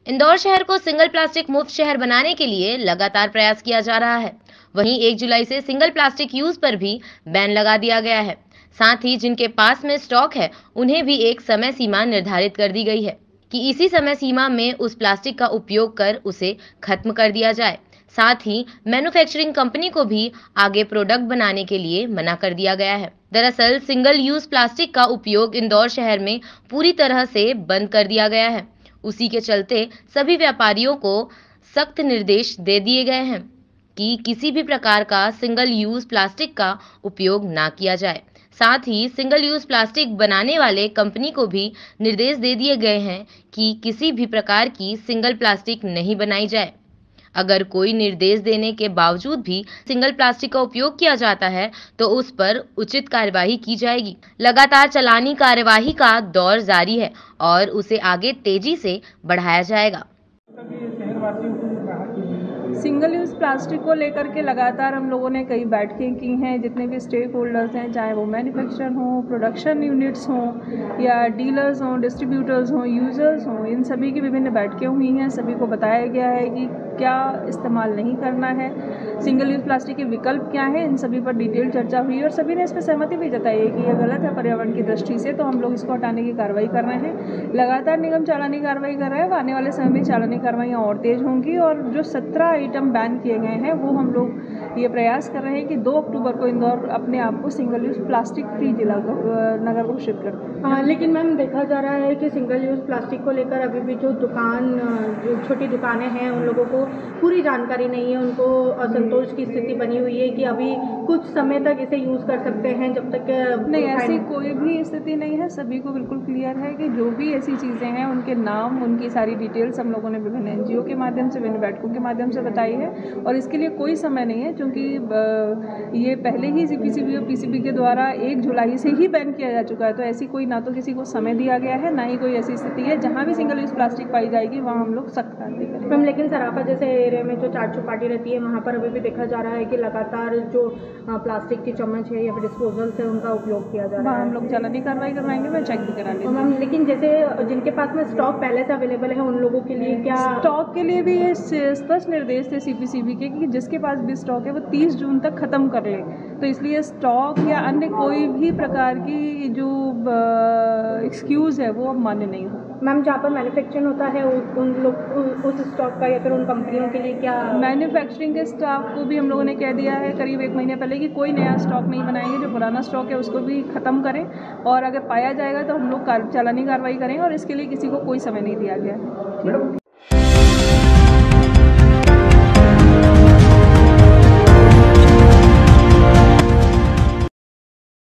इंदौर शहर को single plastic मुक्त शहर बनाने के लिए लगातार प्रयास किया जा रहा है। वहीं 1 जुलाई से सिंगल प्लास्टिक यूज पर भी बैन लगा दिया गया है। साथ ही जिनके पास में स्टॉक है उन्हें भी एक समय सीमा निर्धारित कर दी गई है कि इसी समय सीमा में उस प्लास्टिक का उपयोग कर उसे खत्म कर दिया जाए। साथ ही मैन्युफैक्चरिंग कंपनी को भी आगे प्रोडक्ट बनाने के लिए मना कर दिया गया है। दरअसल सिंगल यूज प्लास्टिक का उपयोग इंदौर शहर में पूरी तरह से बंद कर दिया गया है। उसी के चलते सभी व्यापारियों को सख्त निर्देश दे दिए गए हैं कि किसी भी प्रकार का सिंगल यूज प्लास्टिक का उपयोग ना किया जाए। साथ ही सिंगल यूज प्लास्टिक बनाने वाले कंपनी को भी निर्देश दे दिए गए हैं कि किसी भी प्रकार की सिंगल प्लास्टिक नहीं बनाई जाए। अगर कोई निर्देश देने के बावजूद भी सिंगल प्लास्टिक का उपयोग किया जाता है तो उस पर उचित कार्यवाही की जाएगी। लगातार चालानी कार्यवाही का दौर जारी है और उसे आगे तेजी से बढ़ाया जाएगा। सिंगल यूज़ प्लास्टिक को लेकर के लगातार हम लोगों ने कई बैठकें की हैं। जितने भी स्टेक होल्डर्स हैं, चाहे वो मैन्युफैक्चरर हों, प्रोडक्शन यूनिट्स हों या डीलर्स हों, डिस्ट्रीब्यूटर्स हों, यूज़र्स हों, इन सभी की विभिन्न बैठकें हुई हैं। सभी को बताया गया है कि क्या इस्तेमाल नहीं करना है, सिंगल यूज़ प्लास्टिक के विकल्प क्या हैं, इन सभी पर डिटेल चर्चा हुई और सभी ने इस पर सहमति भी जताई है कि यह गलत है पर्यावरण की दृष्टि से, तो हम लोग इसको हटाने की कार्रवाई कर रहे हैं। लगातार निगम चालानी कार्रवाई कर रहा है। आने वाले समय में चालानी कार्रवाइयाँ और तेज़ होंगी और जो 17 आइटम बैन किए गए हैं वो हम लोग ये प्रयास कर रहे हैं कि 2 अक्टूबर को इंदौर अपने आप को सिंगल यूज़ प्लास्टिक फ्री जिला नगर घोषित कर दें। हाँ, लेकिन मैम देखा जा रहा है कि सिंगल यूज़ प्लास्टिक को लेकर अभी भी जो छोटी दुकानें हैं उन लोगों को पूरी जानकारी नहीं है। उनको असंतोष की स्थिति बनी हुई है कि अभी कुछ समय तक इसे यूज़ कर सकते हैं जब तक नहीं, ऐसी कोई भी स्थिति नहीं है। सभी को बिल्कुल क्लियर है कि जो भी ऐसी चीज़ें हैं उनके नाम, उनकी सारी डिटेल्स हम लोगों ने विभिन्न NGO के माध्यम से, विभिन्न बैठकों के माध्यम से बताई है और इसके लिए कोई समय नहीं है, क्योंकि ये पहले ही CPCB और PCB के द्वारा 1 जुलाई से ही बैन किया जा चुका है। तो ऐसी कोई ना तो किसी को समय दिया गया है, ना ही कोई ऐसी स्थिति है। जहाँ भी सिंगल यूज़ प्लास्टिक पाई जाएगी वहाँ हम लोग सख्त कार्रवाई करेंगे। मैम, लेकिन सराफा जैसे एरिया में जो चाट चौपाटी रहती है वहाँ पर अभी भी देखा जा रहा है कि लगातार जो प्लास्टिक की चम्मच है या फिर डिस्पोजल्स है उनका उपयोग किया जा रहा है। हम लोग चालानी कार्रवाई करवाएंगे, मैं चेक भी करा लेंगे। मैम, लेकिन जैसे जिनके पास में स्टॉक पहले से अवेलेबल है उन लोगों के लिए क्या? स्टॉक के लिए भी ये स्पष्ट निर्देश थे CPCB के कि जिसके पास भी स्टॉक है वो 30 जून तक ख़त्म कर ले। तो इसलिए स्टॉक या अन्य कोई भी प्रकार की जो एक्सक्यूज़ है वो अब मान्य नहीं हो। मैम, जहाँ पर मैन्युफैक्चरिंग होता है उन लोग उस स्टॉक का या फिर उन कंपनियों के लिए क्या? मैन्युफैक्चरिंग के स्टॉक को भी हम लोगों ने कह दिया है करीब 1 महीने पहले कि कोई नया स्टॉक नहीं बनाएंगे। जो पुराना स्टॉक है उसको भी ख़त्म करें और अगर पाया जाएगा तो हम लोग चालानी कार्रवाई करें और इसके लिए किसी को कोई समय नहीं दिया गया है।